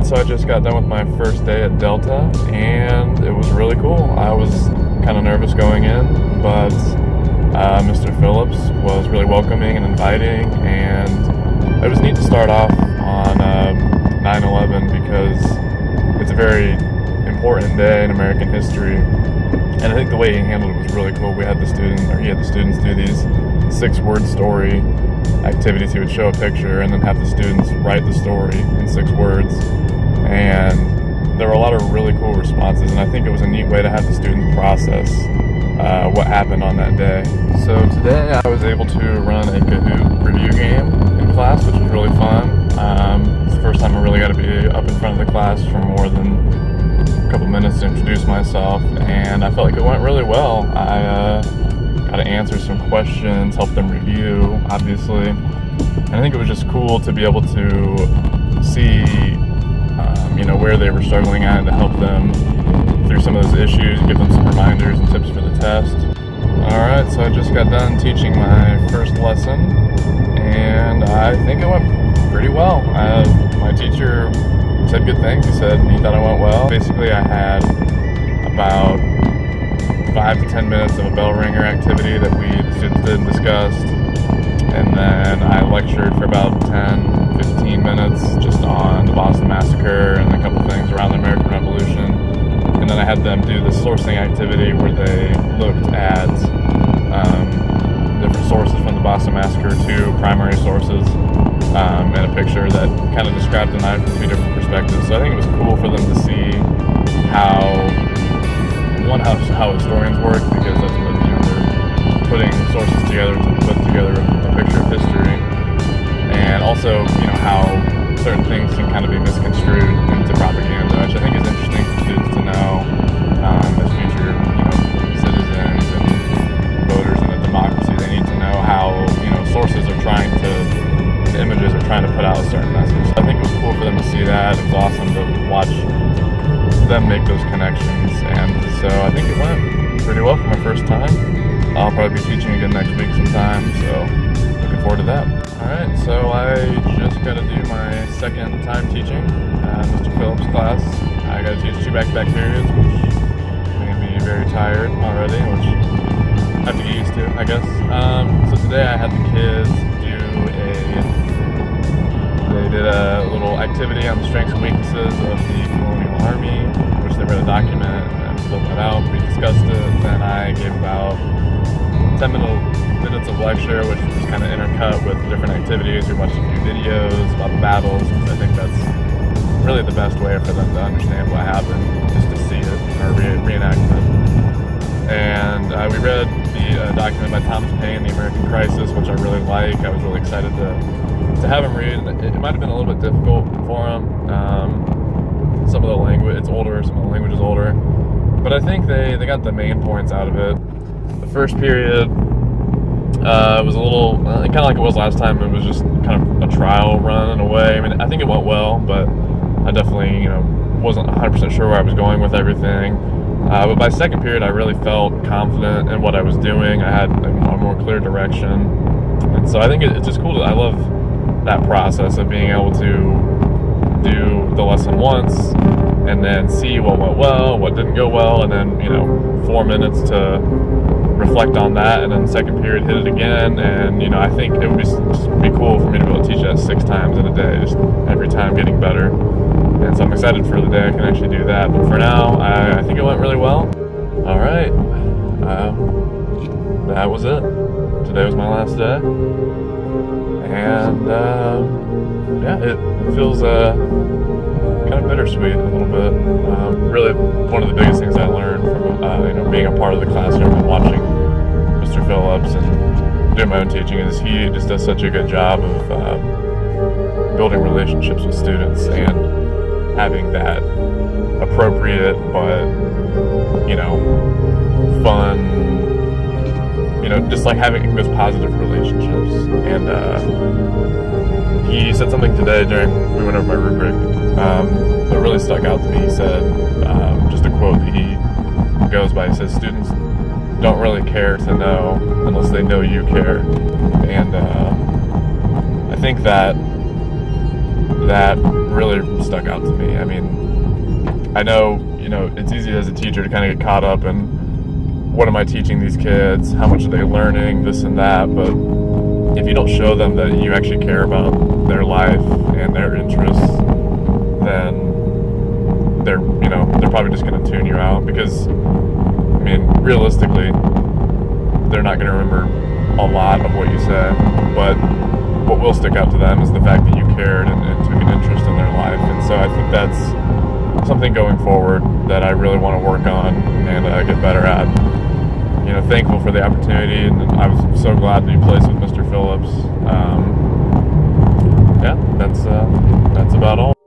Alright, so I just got done with my first day at Delta, and it was really cool. I was kind of nervous going in, but Mr. Phillips was really welcoming and inviting, and it was neat to start off on 9/11 because it's a very important day in American history, and I think the way he handled it was really cool. He had the students do these 6-word story activities. He would show a picture and then have the students write the story in 6 words, and there were a lot of really cool responses, and I think it was a neat way to have the students process what happened on that day. So today I was able to run a Kahoot review game in class, which was really fun. It's the first time I really got to be up in front of the class for more than a couple minutes to introduce myself, and I felt like it went really well. I got to answer some questions, help them review, obviously. And I think it was just cool to be able to see, where they were struggling at and to help them through some of those issues, give them some reminders and tips for the test. Alright, so I just got done teaching my first lesson, and I think it went pretty well. My teacher said good things. He said he thought I went well. Basically, I had about 5 to 10 minutes of a bell ringer activity that the students did and discussed, and then I lectured for about 10-15 minutes just on the Boston Massacre and a couple things around the American Revolution, and then I had them do the sourcing activity where they looked at different sources from the Boston Massacre, 2 primary sources, and a picture that kind of described the night from 2 different perspectives. So I think it was cool for them to see how historians work, because that's what they're putting sources together to put together a picture of history, and also how certain things can kind of be misconstrued into propaganda, which I think is interesting for students to know as future citizens and voters in a democracy. They need to know how sources are images are trying to put out a certain message. So I think it was cool for them to see that. It was awesome to watch them make those connections, and so I think it went pretty well for my first time. I'll probably be teaching again next week sometime, so looking forward to that. Alright, so I just got to do my second time teaching Mr. Phillips' class. I got to teach 2 back-to-back periods, which made me very tired already, which I have to get used to, I guess. So today I had the kids they did a little activity on the strengths and weaknesses of the Colonial Army, which they read a document and then filled that out. We discussed it, then I gave about 10 minutes of lecture, which was kind of intercut with different activities. We watched a few videos about the battles, because I think that's really the best way for them to understand what happened, just to see it, or reenactment. And we read the document by Thomas Paine, The American Crisis, which I really like. I was really excited to have him read. It might have been a little bit difficult for him. Some of the language, it's older, some of the language is older. But I think they got the main points out of it. The first period was a little, kind of like it was last time. It was just kind of a trial run in a way. I mean, I think it went well, but I definitely, wasn't 100% sure where I was going with everything. But by second period, I really felt confident in what I was doing. I had a more clear direction. And so I think it's just cool. I love that process of being able to do the lesson once and then see what went well, what didn't go well, and then 4 minutes to reflect on that, and then second period hit it again. And I think it would just be cool for me to be able to teach that 6 times in a day, just every time getting better. And so I'm excited for the day I can actually do that. But for now, I think it went really well. All right, that was it. Today was my last day. And it feels kind of bittersweet a little bit. Really, one of the biggest things I learned from being a part of the classroom and watching Mr. Phillips and doing my own teaching is he just does such a good job of building relationships with students and having that appropriate but fun. Just like having those positive relationships. And he said something today we went over my rubric that really stuck out to me. He said, just a quote that he goes by, he says, students don't really care to know unless they know you care. And I think that that really stuck out to me. I mean, I know, it's easy as a teacher to kind of get caught up in what am I teaching these kids, how much are they learning, this and that, but if you don't show them that you actually care about their life and their interests, then they're probably just going to tune you out, because, I mean, realistically, they're not going to remember a lot of what you say, but what will stick out to them is the fact that you cared and took an interest in their life. And so I think that's something going forward that I really want to work on and get better at. Thankful for the opportunity, and I was so glad to be placed with Mr. Phillips. Yeah, that's about all.